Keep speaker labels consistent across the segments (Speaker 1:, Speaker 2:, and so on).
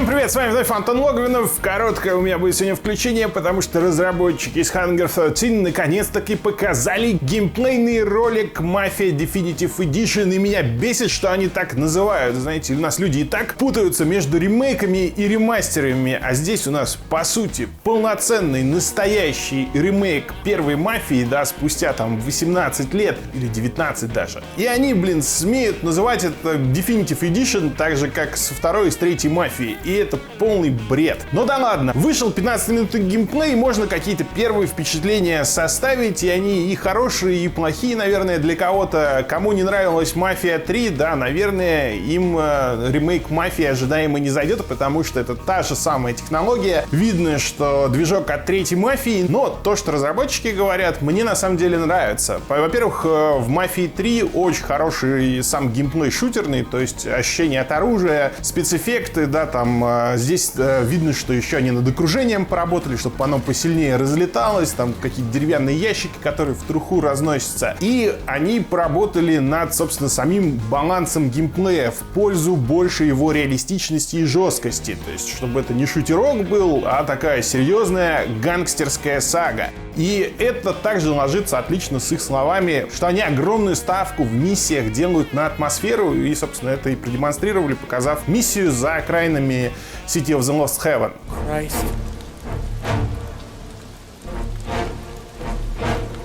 Speaker 1: Всем привет, с вами вновь Антон Логвинов. Короткое у меня будет сегодня включение, потому что разработчики из Hunger 13 наконец-таки показали геймплейный ролик Mafia Definitive Edition. И меня бесит, что они так называют. Знаете, у нас люди и так путаются между ремейками и ремастерами. А здесь у нас, по сути, полноценный, настоящий ремейк первой Мафии, да, спустя там 18 лет или 19 даже. И они, смеют называть это Definitive Edition, так же, как со второй и с третьей Мафией. И это полный бред. Но да ладно, вышел 15-минутный геймплей, можно какие-то первые впечатления составить, и они и хорошие, и плохие, наверное, для кого-то. Кому не нравилась Мафия 3, да, наверное, им ремейк Мафии ожидаемо не зайдет, потому что это та же самая технология. Видно, что движок от третьей Мафии, но то, что разработчики говорят, мне на самом деле нравится. Во-первых, в Мафии 3 очень хороший сам геймплей шутерный, то есть ощущение от оружия, спецэффекты, да, там здесь видно, что еще они над окружением поработали, чтобы оно посильнее разлеталось, там какие-то деревянные ящики, которые в труху разносятся. И они поработали над, собственно, самим балансом геймплея в пользу большей его реалистичности и жесткости. То есть, чтобы это не шутерок был, а такая серьезная гангстерская сага. И это также ложится отлично с их словами, что они огромную ставку в миссиях делают на атмосферу, и, собственно, это и продемонстрировали, показав миссию за окраинами City of the Lost Heaven.
Speaker 2: Christ.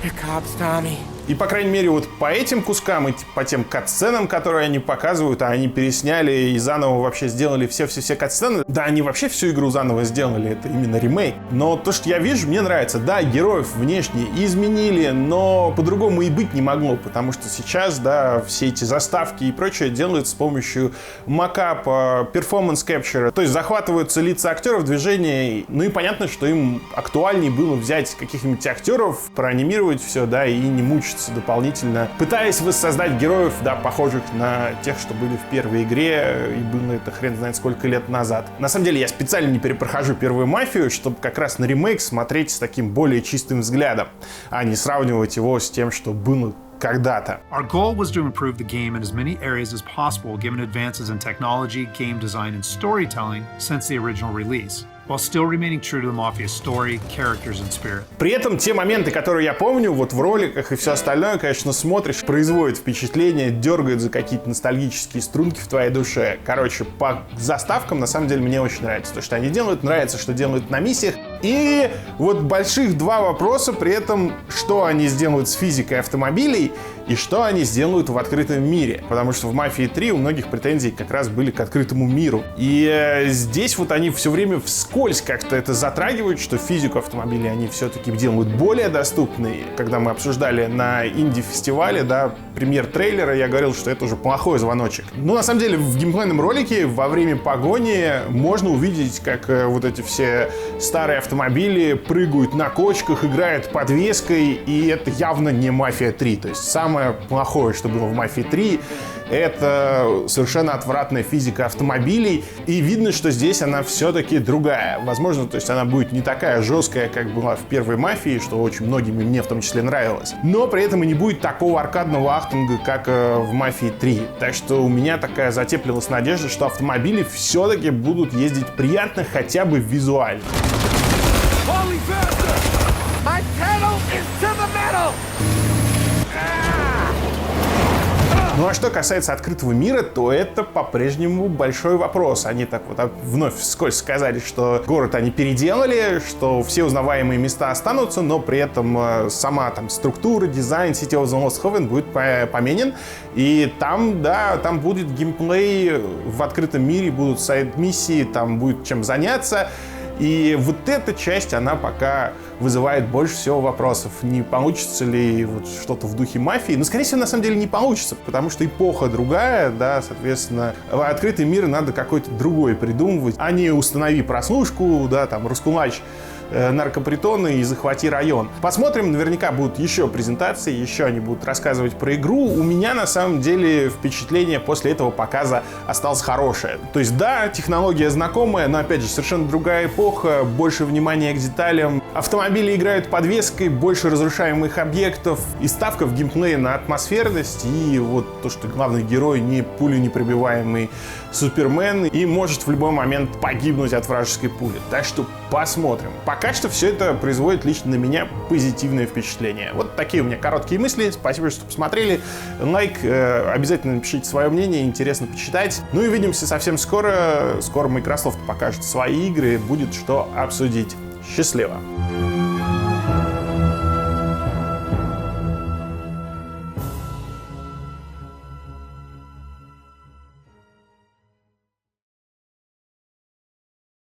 Speaker 2: The cops, Tommy.
Speaker 1: И, по крайней мере, вот по этим кускам и по тем катсценам, которые они показывают, а они пересняли и заново вообще сделали все катсцены. Да, они вообще всю игру заново сделали, это именно ремейк. Но то, что я вижу, мне нравится. Да, героев внешне изменили, но по-другому и быть не могло, потому что сейчас, да, все эти заставки и прочее делают с помощью макапа, перформанс кэпчера. То есть захватываются лица актеров, движения. Ну и понятно, что им актуальнее было взять каких-нибудь актеров, проанимировать все, да, и не мучиться дополнительно, пытаясь воссоздать героев, да, похожих на тех, что были в первой игре, и было это хрен знает сколько лет назад. На самом деле я специально не перепрохожу первую Мафию, чтобы как раз на ремейк смотреть с таким более чистым взглядом, а не сравнивать его с тем, что было когда-то.
Speaker 3: Our goal was to improve the game in as many areas as possible, given advances in technology, game design, and storytelling since the original release, while still remaining true to the Mafia's story, characters, and spirit.
Speaker 1: При этом те моменты, которые я помню, вот в роликах и все остальное, конечно, смотришь, производит впечатление, дергает за какие-то ностальгические струнки в твоей душе. Короче, по заставкам, на самом деле, мне очень нравится то, что они делают, нравится, что делают на миссиях. И вот больших два вопроса при этом, что они сделают с физикой автомобилей и что они сделают в открытом мире. Потому что в Мафии 3 у многих претензий как раз были к открытому миру. И здесь вот они все время вскользь как-то это затрагивают, что физику автомобилей они все-таки делают более доступной. Когда мы обсуждали на инди-фестивале, да, премьер трейлера, я говорил, что это уже плохой звоночек. Но на самом деле в геймплейном ролике во время погони можно увидеть, как вот эти все старые автомобили прыгают на кочках, играют подвеской, и это явно не Мафия 3. То есть самое плохое, что было в Мафии 3, это совершенно отвратная физика автомобилей, и видно, что здесь она все-таки другая. Возможно, то есть она будет не такая жесткая, как была в первой Мафии, что очень многим, и мне в том числе, нравилось. Но при этом и не будет такого аркадного ахтунга, как в Мафии 3. Так что у меня такая затеплилась надежда, что автомобили все-таки будут ездить приятно, хотя бы визуально.
Speaker 2: My pedal is to the metal!
Speaker 1: Ну а что касается открытого мира, то это по-прежнему большой вопрос. Они так вот вновь вскользь сказали, что город они переделали, что все узнаваемые места останутся, но при этом сама там структура, дизайн City of the Lost Heaven будет поменен. И там, да, там будет геймплей в открытом мире, будут сайд-миссии, там будет чем заняться. И вот эта часть, она пока вызывает больше всего вопросов. Не получится ли вот что-то в духе Мафии? Но, скорее всего, на самом деле не получится, потому что эпоха другая, да, соответственно, в открытый мир надо какой-то другой придумывать, а не установи прослушку, да, там, раскулач наркопритоны и захвати район. Посмотрим, наверняка будут еще презентации, еще они будут рассказывать про игру. У меня на самом деле впечатление после этого показа осталось хорошее. То есть да, технология знакомая, но опять же совершенно другая эпоха, больше внимания к деталям, автомобили играют подвеской, больше разрушаемых объектов, и ставка в геймплее на атмосферность, и вот то, что главный герой не пуленепробиваемый Супермен и может в любой момент погибнуть от вражеской пули. Так что посмотрим. Пока что все это производит лично на меня позитивное впечатление. Вот такие у меня короткие мысли. Спасибо, что посмотрели. Лайк, обязательно напишите свое мнение, интересно почитать. Ну и увидимся совсем скоро. Скоро Microsoft покажет свои игры, будет что обсудить. Счастливо!